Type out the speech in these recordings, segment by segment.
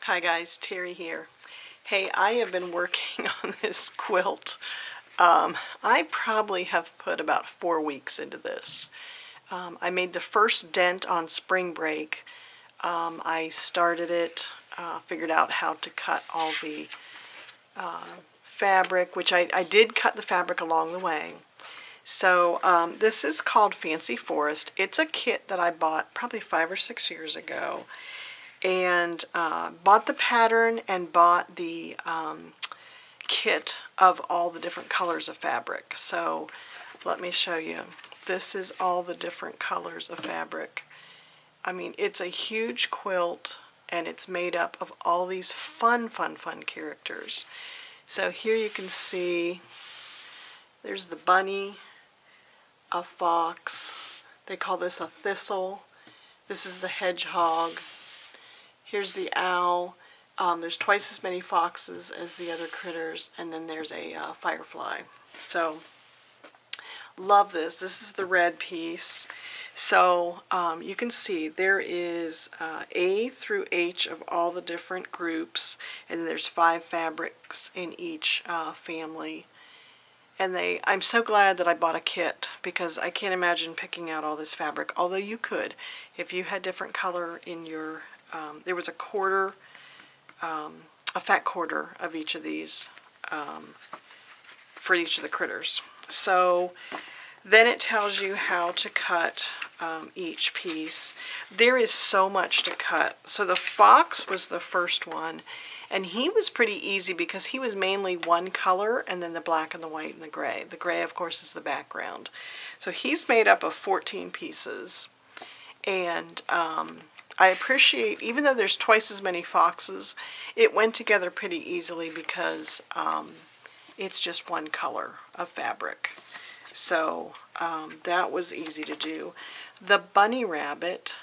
Hi guys, Terry here. Hey, I have been working on this quilt. I probably have put about 4 weeks into this. I made the first dent on spring break. I started it, figured out how to cut all the fabric, which I did cut the fabric along the way. So this is called Fancy Forest. It's a kit that I bought probably 5 or 6 years ago. And bought the pattern and bought the kit of all the different colors of fabric. So let me show you. This is all the different colors of fabric. I mean, it's a huge quilt and it's made up of all these fun characters. So here you can see there's the bunny, a fox. They call this a thistle. This is the hedgehog. Here's the owl. There's twice as many foxes as the other critters, and then there's a firefly. So, love this. This is the red piece. So, you can see there is A through H of all the different groups, and there's 5 fabrics in each family. And I'm so glad that I bought a kit, because I can't imagine picking out all this fabric, although you could. If you had different color in your there was a quarter, a fat quarter of each of these for each of the critters. So then it tells you how to cut each piece. There is so much to cut. So the fox was the first one, and he was pretty easy because he was mainly one color, and then the black and the white and the gray. The gray, of course, is the background. So he's made up of 14 pieces. And I appreciate, even though there's twice as many foxes, it went together pretty easily because it's just one color of fabric. So that was easy to do. The bunny rabbit,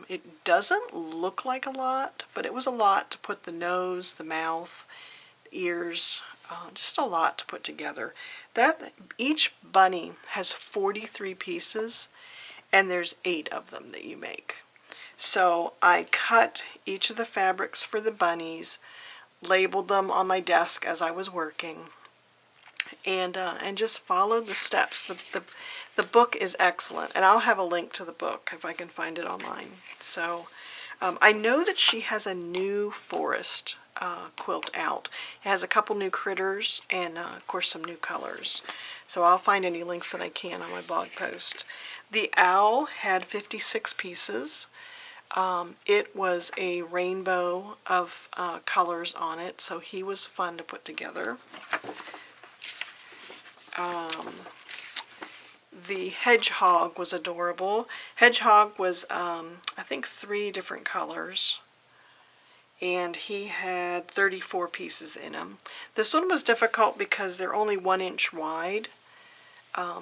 it doesn't look like a lot, but it was a lot to put the nose, the mouth, the ears, just a lot to put together. Each bunny has 43 pieces, and there's 8 of them that you make. So I cut each of the fabrics for the bunnies, labeled them on my desk as I was working, and just followed the steps. The book is excellent, and I'll have a link to the book if I can find it online. So I know that she has a new forest quilt out. It has a couple new critters and of course some new colors. So I'll find any links that I can on my blog post. The owl had 56 pieces. It was a rainbow of colors on it, so he was fun to put together. The hedgehog was adorable. Hedgehog was, I think, 3 different colors, and he had 34 pieces in him. This one was difficult because they're only 1 inch wide.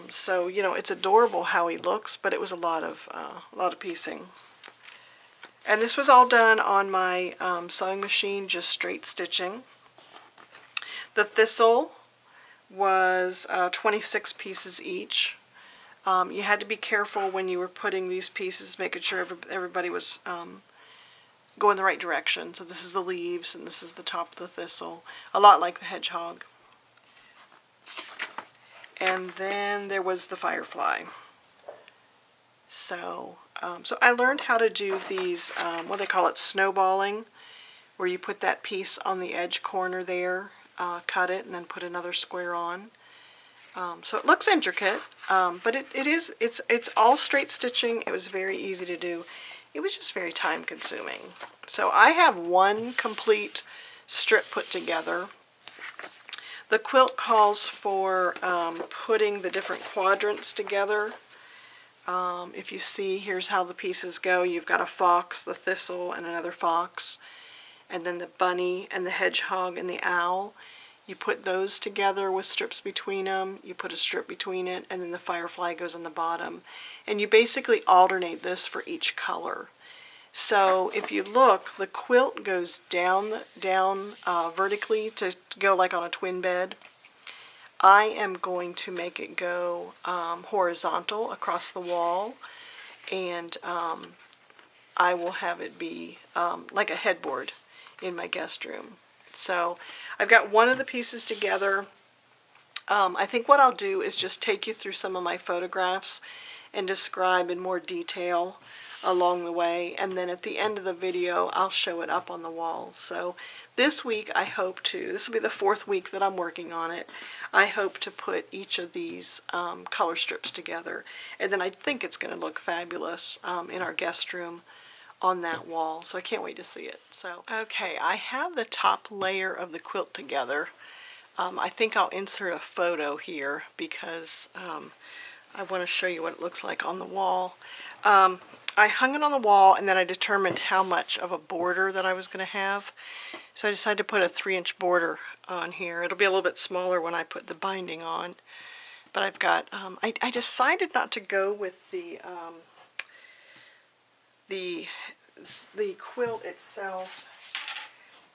So, you know, it's adorable how he looks, but it was a lot of piecing. And this was all done on my sewing machine, just straight stitching. The thistle was 26 pieces each. You had to be careful when you were putting these pieces, making sure everybody was going the right direction. So this is the leaves, and this is the top of the thistle, a lot like the hedgehog. And then there was the firefly. So I learned how to do these, what they call it, snowballing, where you put that piece on the edge corner there, cut it, and then put another square on. So it looks intricate, but it's all straight stitching. It was very easy to do. It was just very time consuming. So I have 1 complete strip put together. The quilt calls for putting the different quadrants together. If you see, here's how the pieces go. You've got a fox, the thistle, and another fox, and then the bunny and the hedgehog and the owl. You put those together with strips between them. You put a strip between it, and then the firefly goes on the bottom. And you basically alternate this for each color. So if you look, the quilt goes down vertically to go like on a twin bed. I am going to make it go horizontal across the wall, and I will have it be like a headboard in my guest room. So I've got one of the pieces together. I think what I'll do is just take you through some of my photographs and describe in more detail along the way, and then at the end of the video I'll show it up on the wall. So this week I hope to, this will be the 4th week that I'm working on it, I hope to put each of these color strips together, and then I think it's going to look fabulous in our guest room on that wall. So I can't wait to see it. So okay, I have the top layer of the quilt together. I think I'll insert a photo here because I want to show you what it looks like on the wall. I hung it on the wall, and then I determined how much of a border that I was going to have. So I decided to put a 3-inch border on here. It'll be a little bit smaller when I put the binding on. But I've got, I decided not to go with the quilt itself.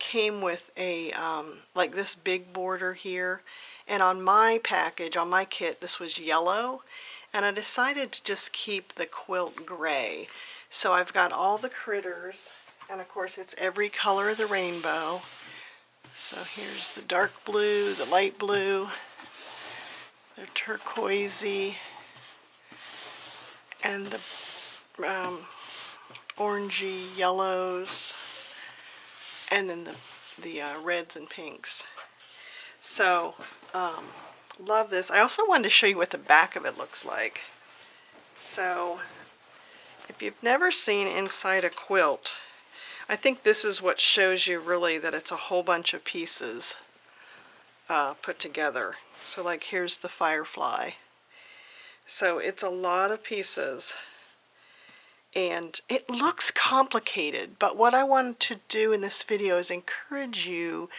Came with a, like this big border here. And on my package, on my kit, this was yellow. And I decided to just keep the quilt gray. So I've got all the critters, and of course it's every color of the rainbow. So here's the dark blue, the light blue, the turquoisey, and the orangey yellows, and then the reds and pinks. So love this. I also wanted to show you what the back of it looks like. So if you've never seen inside a quilt, I think this is what shows you really that it's a whole bunch of pieces put together. So like here's the Firefly. So it's a lot of pieces. And it looks complicated, but what I wanted to do in this video is encourage you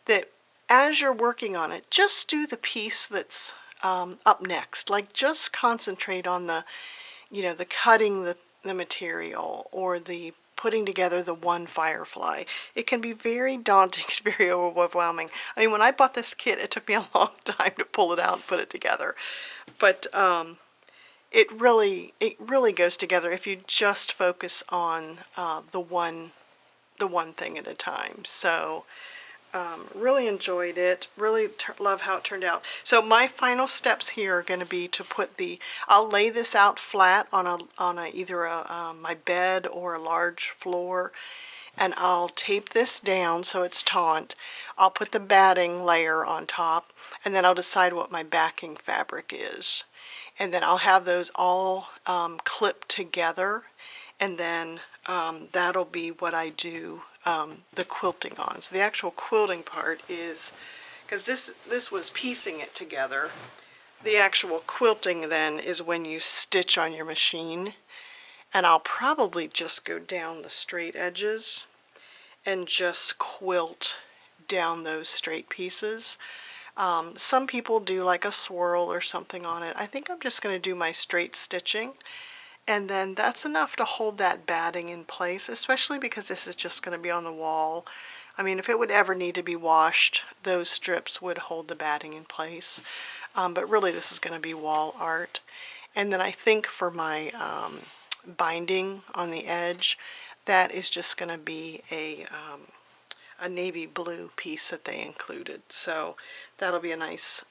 that as you're working on it, just do the piece that's up next. Like just concentrate on the, you know, the cutting the material or the putting together the one Firefly. It can be very daunting and very overwhelming. I mean, when I bought this kit, it took me a long time to pull it out and put it together. But it really goes together if you just focus on the one thing at a time. So really enjoyed it. Really love how it turned out. So my final steps here are going to be to put I'll lay this out flat on either my bed or a large floor, and I'll tape this down so it's taut. I'll put the batting layer on top, and then I'll decide what my backing fabric is. And then I'll have those all clipped together, and then that'll be what I do the quilting on. So the actual quilting part is, because this was piecing it together, the actual quilting then is when you stitch on your machine, and I'll probably just go down the straight edges and just quilt down those straight pieces. Some people do like a swirl or something on it. I think I'm just going to do my straight stitching, and then that's enough to hold that batting in place, especially because this is just going to be on the wall. I mean, if it would ever need to be washed, those strips would hold the batting in place. But really this is going to be wall art. And then I think for my binding on the edge, that is just going to be a navy blue piece that they included. So that'll be a nice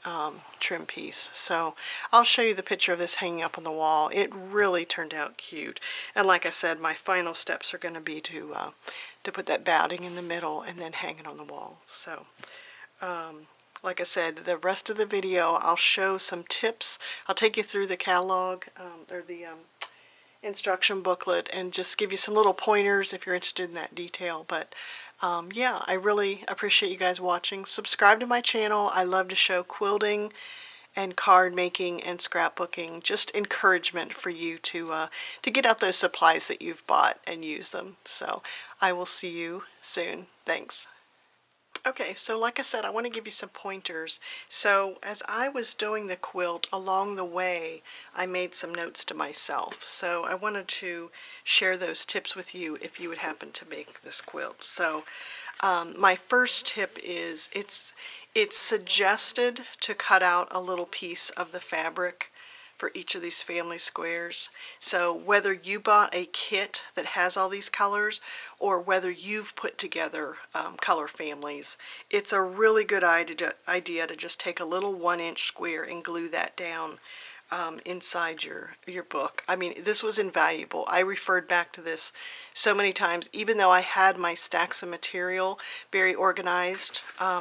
trim piece. So I'll show you the picture of this hanging up on the wall. It really turned out cute. And like I said, my final steps are going to be to put that batting in the middle and then hang it on the wall. So like I said, the rest of the video I'll show some tips. I'll take you through the catalog or the instruction booklet and just give you some little pointers if you're interested in that detail. But yeah, I really appreciate you guys watching. Subscribe to my channel. I love to show quilting and card making and scrapbooking. Just encouragement for you to get out those supplies that you've bought and use them. So I will see you soon. Thanks. Okay, so like I said, I want to give you some pointers. So as I was doing the quilt along the way, I made some notes to myself. So I wanted to share those tips with you if you would happen to make this quilt. So my first tip is it's suggested to cut out a little piece of the fabric for each of these family squares. So whether you bought a kit that has all these colors or whether you've put together color families, it's a really good idea to just take a little 1-inch square and glue that down inside your book. I mean, this was invaluable. I referred back to this so many times, even though I had my stacks of material very organized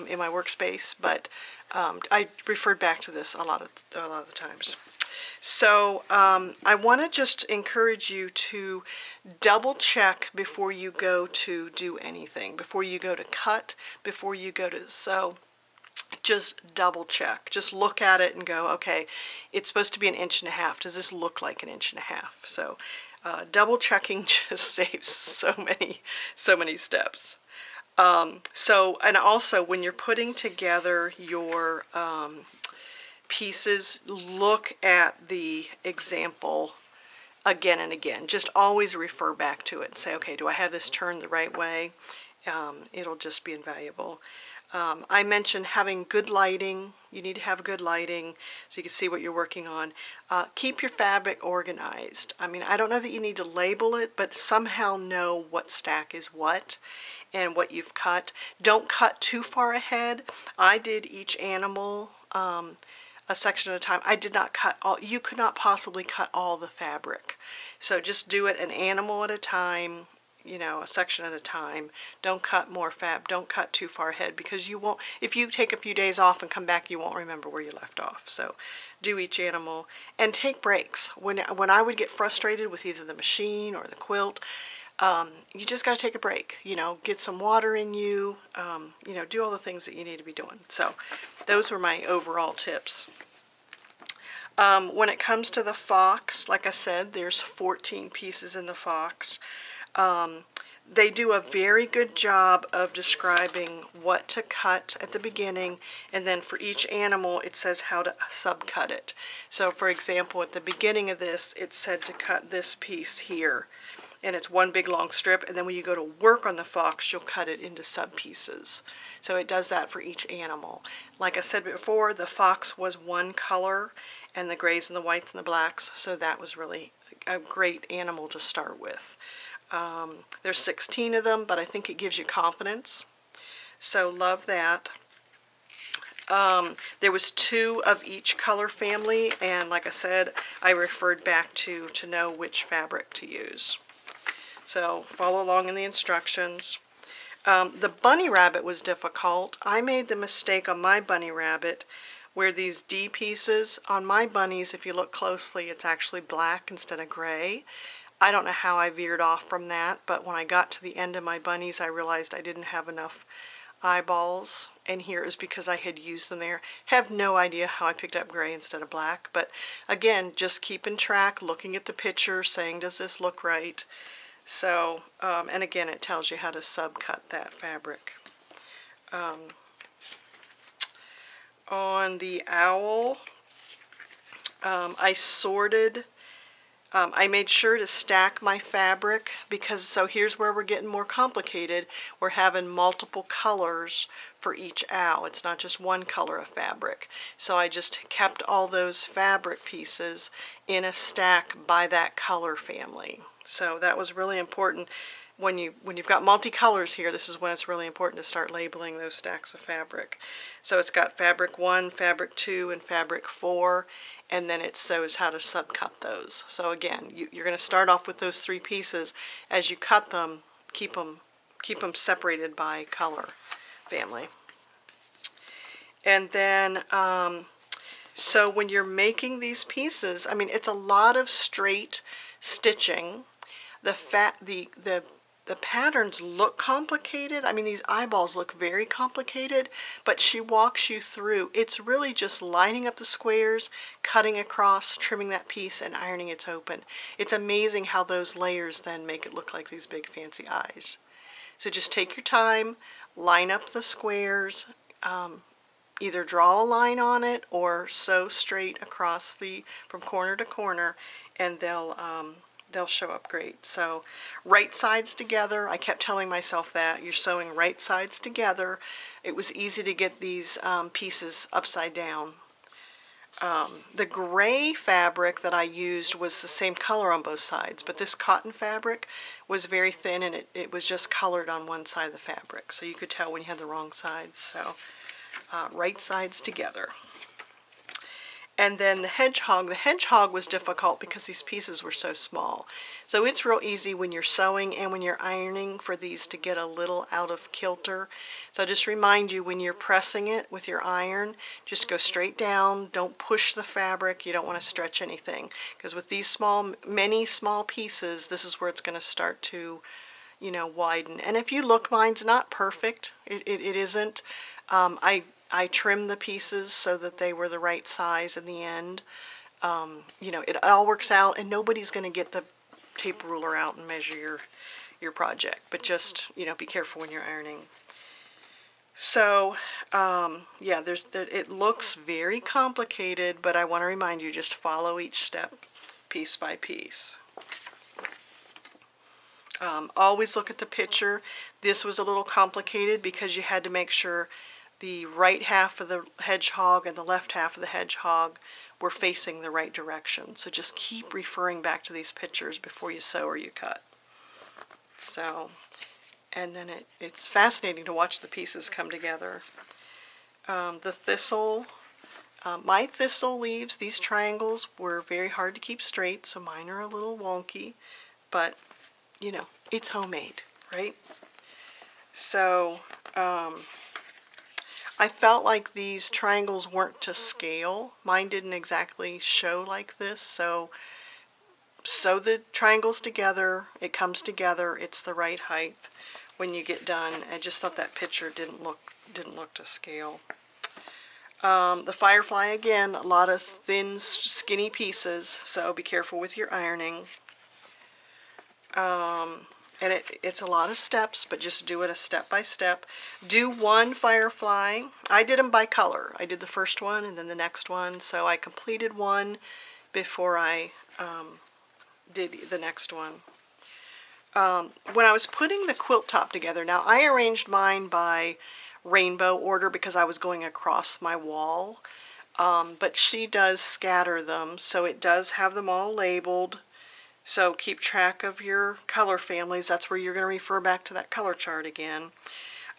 in my workspace, but I referred back to this a lot of the times. So I want to just encourage you to double check before you go to do anything, before you go to cut, before you go to sew. Just double check. Just look at it and go, okay, it's supposed to be 1.5 inches. Does this look like 1.5 inches? So double checking just saves so many steps. And also when you're putting together your pieces, look at the example again and again. Just always refer back to it and say, okay, do I have this turned the right way? It'll just be invaluable. I mentioned having good lighting. You need to have good lighting so you can see what you're working on. Keep your fabric organized. I mean, I don't know that you need to label it, but somehow know what stack is what and what you've cut. Don't cut too far ahead. I did each animal a section at a time. I did not cut all. You could not possibly cut all the fabric. So just do it an animal at a time, you know, a section at a time. Don't cut more don't cut too far ahead, because you won't, if you take a few days off and come back, you won't remember where you left off. So do each animal and take breaks. When I would get frustrated with either the machine or the quilt, you just got to take a break, you know, get some water in you, you know, do all the things that you need to be doing. So those were my overall tips. When it comes to the fox, like I said, there's 14 pieces in the fox. They do a very good job of describing what to cut at the beginning, and then for each animal it says how to subcut it. So for example, at the beginning of this it said to cut this piece here, and it's one big long strip, and then when you go to work on the fox you'll cut it into sub pieces. So it does that for each animal. Like I said before, the fox was one color, and the grays and the whites and the blacks, so that was really a great animal to start with. There's 16 of them, but I think it gives you confidence. So love that. There was 2 of each color family, and like I said, I referred back to know which fabric to use. So follow along in the instructions. The bunny rabbit was difficult. I made the mistake on my bunny rabbit where these D pieces, on my bunnies, if you look closely, it's actually black instead of gray. I don't know how I veered off from that, but when I got to the end of my bunnies, I realized I didn't have enough eyeballs, and here is because I had used them there. Have no idea how I picked up gray instead of black, but again, just keeping track, looking at the picture, saying, does this look right? So, and again, it tells you how to subcut that fabric. On the owl, I sorted. I made sure to stack my fabric, because so here's where we're getting more complicated. We're having multiple colors for each owl. It's not just one color of fabric. So I just kept all those fabric pieces in a stack by that color family. So that was really important. When you've got multicolors here, this is when it's really important to start labeling those stacks of fabric. So it's got fabric 1, fabric 2, and fabric 4, and then it shows how to subcut those. So again, you're going to start off with those 3 pieces. As you cut them, keep them separated by color family. And then, so when you're making these pieces, I mean, it's a lot of straight stitching. The patterns look complicated. I mean, these eyeballs look very complicated, but she walks you through. It's really just lining up the squares, cutting across, trimming that piece, and ironing it open. It's amazing how those layers then make it look like these big fancy eyes. So just take your time, line up the squares, either draw a line on it or sew straight across from corner to corner, and they'll show up great. So right sides together, I kept telling myself that you're sewing right sides together. It was easy to get these pieces upside down. The gray fabric that I used was the same color on both sides, but this cotton fabric was very thin and it was just colored on one side of the fabric, so you could tell when you had the wrong sides. So right sides together. And then the hedgehog was difficult because these pieces were so small. So it's real easy when you're sewing and when you're ironing for these to get a little out of kilter. So just remind you, when you're pressing it with your iron, just go straight down. Don't push the fabric. You don't want to stretch anything, because with these many small pieces, this is where it's going to start to, you know, widen. And if you look, mine's not perfect. It isn't. I trimmed the pieces so that they were the right size in the end. You know, it all works out, and nobody's going to get the tape ruler out and measure your project. But just, you know, be careful when you're ironing. So, yeah, it looks very complicated, but I want to remind you, just follow each step piece by piece. Always look at the picture. This was a little complicated because you had to make sure the right half of the hedgehog and the left half of the hedgehog were facing the right direction. So just keep referring back to these pictures before you sew or you cut. So, and then it's fascinating to watch the pieces come together. The thistle, my thistle leaves, these triangles were very hard to keep straight, so mine are a little wonky, but you know, it's homemade, right? So, I felt like these triangles weren't to scale. Mine didn't exactly show like this, so sew the triangles together. It comes together. It's the right height when you get done. I just thought that picture didn't look to scale. The Firefly, again, a lot of thin, skinny pieces, so be careful with your ironing. And it's a lot of steps, but just do it a step by step. Do one Firefly. I did them by color. I did the first one and then the next one, so I completed one before I did the next one. When I was putting the quilt top together, now I arranged mine by rainbow order because I was going across my wall, but she does scatter them, so it does have them all labeled. So keep track of your color families. That's where you're going to refer back to that color chart again.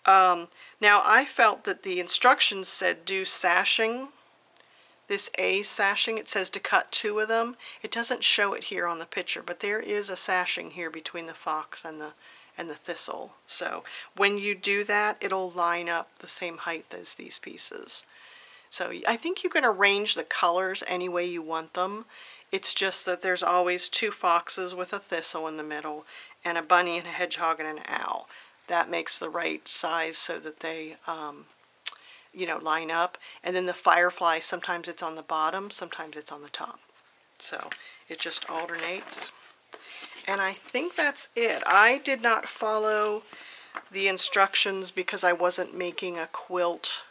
Now I felt that the instructions said do sashing. This A sashing, it says to cut 2 of them. It doesn't show it here on the picture, but there is a sashing here between the fox and the thistle. So when you do that, it'll line up the same height as these pieces. So I think you can arrange the colors any way you want them. It's just that there's always 2 foxes with a thistle in the middle, and a bunny and a hedgehog and an owl. That makes the right size so that they, you know, line up. And then the Firefly, sometimes it's on the bottom, sometimes it's on the top. So it just alternates. And I think that's it. I did not follow the instructions because I wasn't making a quilt,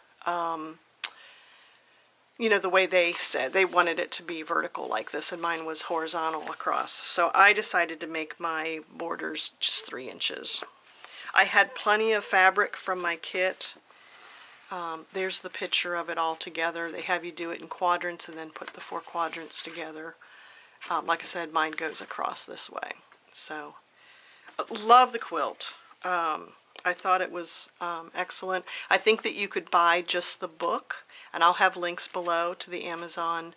you know, the way they said. They wanted it to be vertical like this, and mine was horizontal across. So I decided to make my borders just 3 inches. I had plenty of fabric from my kit. There's the picture of it all together. They have you do it in quadrants and then put the 4 quadrants together. Like I said, mine goes across this way. So, love the quilt. I thought it was excellent. I think that you could buy just the book, and I'll have links below to the Amazon,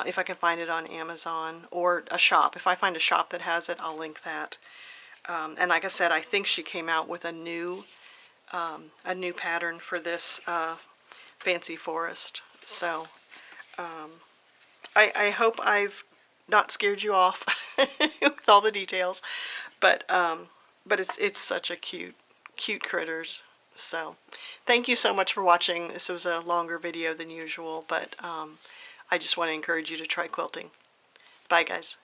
if I can find it on Amazon, or a shop. If I find a shop that has it, I'll link that. And like I said, I think she came out with a new pattern for this Fancy Forest. So I hope I've not scared you off with all the details, but it's such a cute critters. So thank you so much for watching. This was a longer video than usual, but I just want to encourage you to try quilting. Bye guys.